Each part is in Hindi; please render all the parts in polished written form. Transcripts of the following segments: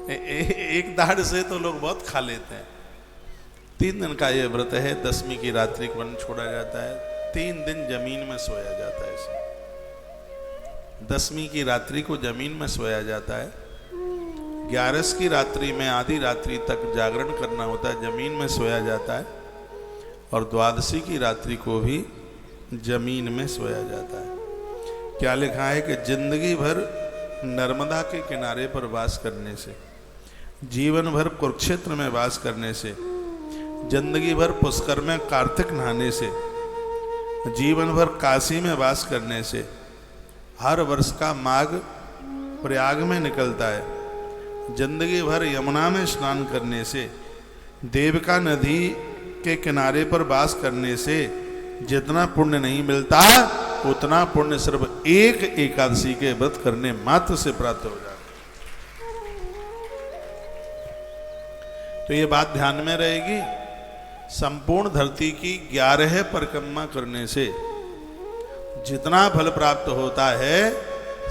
एक दाढ़ से तो लोग बहुत खा लेते हैं। 3 दिन का ये व्रत है। 10वीं की रात्रि को अन्न छोड़ा जाता है। 3 दिन जमीन में सोया जाता है। इसमें 10वीं की रात्रि को जमीन में सोया जाता है। 11 की रात्रि में आधी रात्रि तक जागरण करना होता है, जमीन में सोया जाता है। और 12वीं की रात्रि को भी जमीन में सोया जाता है। क्या लिखा है कि जिंदगी भर नर्मदा के किनारे पर वास करने से, जीवन भर कुरुक्षेत्र में वास करने से, जिंदगी भर पुष्कर में कार्तिक नहाने से, जीवन भर काशी में वास करने से, हर वर्ष का माघ प्रयाग में निकलता है, जिंदगी भर यमुना में स्नान करने से, देविका नदी के किनारे पर वास करने से जितना पुण्य नहीं मिलता उतना पुण्य सिर्फ एक एकादशी के व्रत करने मात्र से प्राप्त हो जाता है। तो ये बात ध्यान में रहेगी। संपूर्ण धरती की 11 परिक्रमा करने से जितना फल प्राप्त होता है,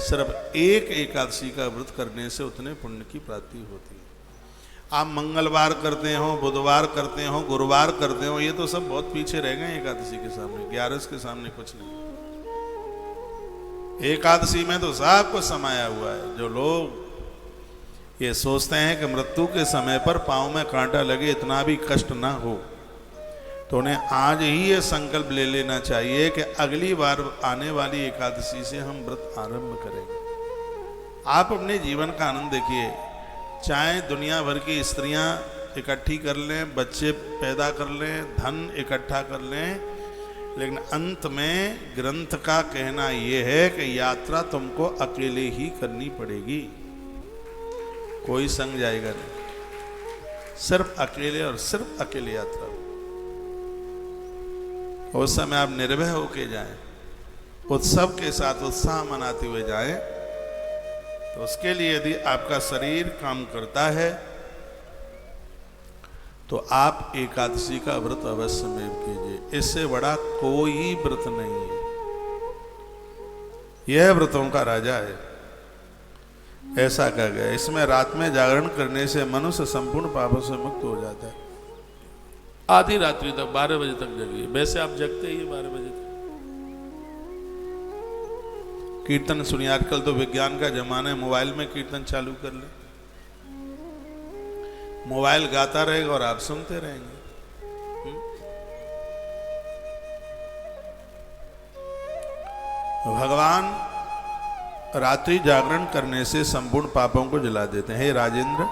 सिर्फ एक एकादशी का व्रत करने से उतने पुण्य की प्राप्ति होती है। आप मंगलवार करते हो, बुधवार करते हो, गुरुवार करते हो, ये तो सब बहुत पीछे रह गए एकादशी के सामने। 11 के सामने कुछ नहीं। एकादशी में तो सब कुछ समाया हुआ है। जो लोग ये सोचते हैं कि मृत्यु के समय पर पांव में कांटा लगे इतना भी कष्ट ना हो, तो उन्हें आज ही ये संकल्प ले लेना चाहिए कि अगली बार आने वाली एकादशी से हम व्रत आरंभ करेंगे। आप अपने जीवन का आनंद देखिए। चाहे दुनिया भर की स्त्रियां इकट्ठी कर लें, बच्चे पैदा कर लें, धन इकट्ठा कर लें, लेकिन अंत में ग्रंथ का कहना यह है कि यात्रा तुमको अकेले ही करनी पड़ेगी। कोई संग जाएगा नहीं, सिर्फ अकेले और सिर्फ अकेले यात्रा। उस समय आप निर्भय होके जाएं, उत्सव के साथ उत्साह मनाते हुए जाएं। तो उसके लिए यदि आपका शरीर काम करता है तो आप एकादशी का व्रत अवश्य में कीजिए। इससे बड़ा कोई व्रत नहीं है। यह व्रतों का राजा है, ऐसा कहा गया। इसमें रात में जागरण करने से मनुष्य संपूर्ण पापों से मुक्त हो जाता है। आधी रात्रि तक 12 बजे तक जगिए। वैसे आप जगते ही 12 बजे तक। कीर्तन सुनिए। आजकल तो विज्ञान का जमाना है, मोबाइल में कीर्तन चालू कर ले, मोबाइल गाता रहेगा और आप सुनते रहेंगे। भगवान रात्रि जागरण करने से संपूर्ण पापों को जला देते हैं। हे राजेंद्र,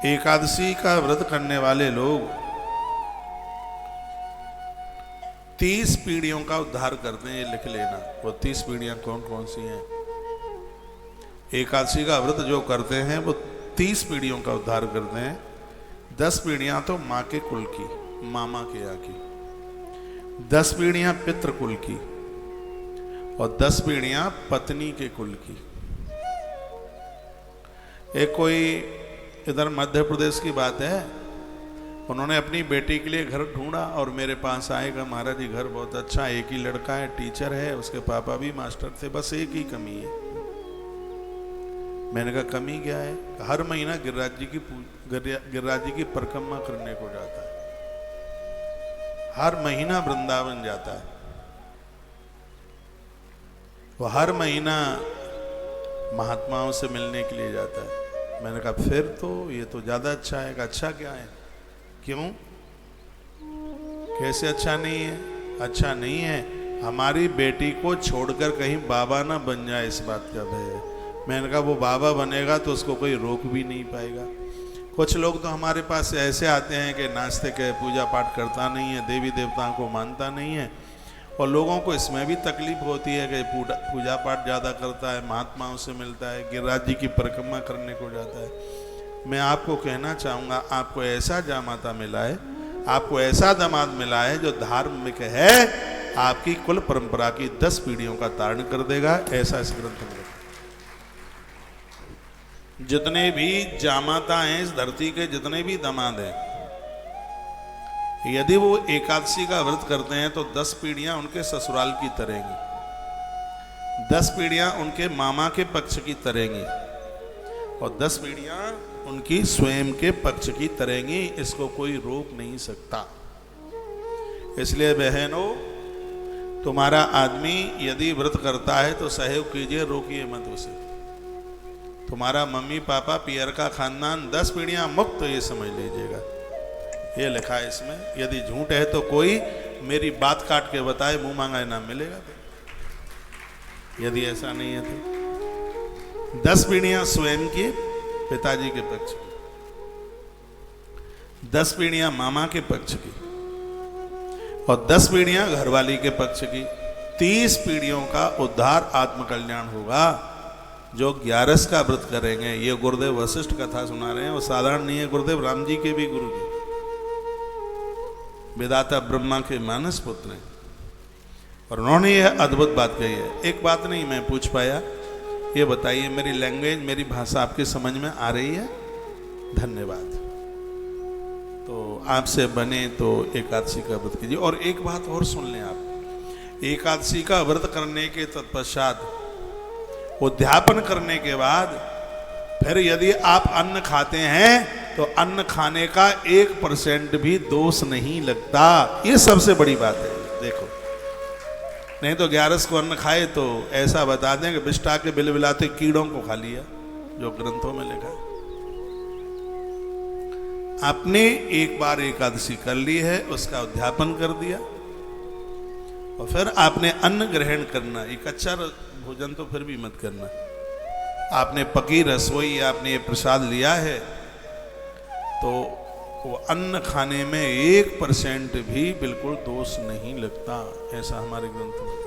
एकादशी का व्रत करने वाले लोग 30 पीढ़ियों का उद्धार करते हैं। ये लिख लेना। वो 30 पीढ़ियां कौन कौन सी हैं? एकादशी का व्रत जो करते हैं वो 30 पीढ़ियों का उद्धार करते हैं। 10 पीढ़ियां तो माँ के कुल की, मामा के यहाँ की, 10 पीढ़ियां पितृ कुल की, और 10 पीढ़ियां पत्नी के कुल की। एक कोई इधर मध्य प्रदेश की बात है, उन्होंने अपनी बेटी के लिए घर ढूंढा और मेरे पास आएगा, महाराज जी घर बहुत अच्छा, एक ही लड़का है, टीचर है, उसके पापा भी मास्टर थे, बस एक ही कमी है। मैंने कहा कमी क्या है? हर महीना गिरिराज जी की परिक्रमा करने को जाता है, हर महीना वृंदावन जाता है, वो हर महीना महात्माओं से मिलने के लिए जाता है। मैंने कहा फिर तो ये तो ज्यादा अच्छा है। अच्छा क्या है? क्यों? कैसे अच्छा नहीं है? अच्छा नहीं है, हमारी बेटी को छोड़कर कहीं बाबा ना बन जाए, इस बात का भय है। मैंने कहा वो बाबा बनेगा तो उसको कोई रोक भी नहीं पाएगा। कुछ लोग तो हमारे पास ऐसे आते हैं कि नास्तिक है, पूजा पाठ करता नहीं है, देवी देवताओं को मानता नहीं है, और लोगों को इसमें भी तकलीफ होती है कि पूजा पाठ ज़्यादा करता है, महात्माओं से मिलता है, गिरिराज जी की परिक्रमा करने को जाता है। मैं आपको कहना चाहूँगा, आपको ऐसा जामाता मिला है, आपको ऐसा दामाद मिला है जो धार्मिक है, आपकी कुल परंपरा की 10 पीढ़ियों का तारण कर देगा। ऐसा इस ग्रंथ में। जितने भी जामाता हैं इस धरती के, जितने भी दामाद हैं, यदि वो एकादशी का व्रत करते हैं तो 10 पीढ़ियां उनके ससुराल की तरेंगी, 10 पीढ़ियां उनके मामा के पक्ष की तरेंगी, और 10 पीढ़ियां उनकी स्वयं के पक्ष की तरेंगी, इसको कोई रोक नहीं सकता। इसलिए बहनों, तुम्हारा आदमी यदि व्रत करता है तो सहयोग कीजिए, रोकिए मत उसे। तुम्हारा मम्मी पापा पियर का खानदान 10 पीढ़ियां मुक्त, ये समझ लीजिएगा, ये लिखा है इसमें। यदि झूठ है तो कोई मेरी बात काट के बताए, मुंह मांगा इनाम मिलेगा। तो यदि ऐसा नहीं है तो 10 पीढ़ियां स्वयं की पिताजी के पक्ष की, 10 पीढ़ियां मामा के पक्ष की और 10 पीढ़ियां घरवाली के पक्ष की। 30 पीढ़ियों का उद्धार आत्मकल्याण होगा जो 11 का व्रत करेंगे। ये गुरुदेव वशिष्ठ कथा सुना रहे हैं, वो साधारण नहीं है, गुरुदेव राम जी के भी गुरु जी, विधाता ब्रह्मा के मानस पुत्र हैं, और उन्होंने यह अद्भुत बात कही है। एक बात नहीं मैं पूछ पाया, ये बताइए मेरी लैंग्वेज, मेरी भाषा आपके समझ में आ रही है? धन्यवाद। तो आपसे बने तो एकादशी का व्रत कीजिए। और एक बात और सुन लें आप, एकादशी का व्रत करने के तत्पश्चात, उद्यापन करने के बाद, फिर यदि आप अन्न खाते हैं तो अन्न खाने का 1% भी दोष नहीं लगता। ये सबसे बड़ी बात है। देखो, नहीं तो 11 को अन्न खाए तो ऐसा बता दें कि बिष्टा के बिलबिलाते कीड़ों को खा लिया, जो ग्रंथों में लिखा है। आपने एक बार एकादशी कर ली है, उसका उद्यापन कर दिया, और फिर आपने अन्न ग्रहण करना। एक कच्चा भोजन तो फिर भी मत करना। आपने पकी रसोई, आपने ये प्रसाद लिया है, तो वो अन्न खाने में 1% भी बिल्कुल दोष नहीं लगता, ऐसा हमारे ग्रंथ में।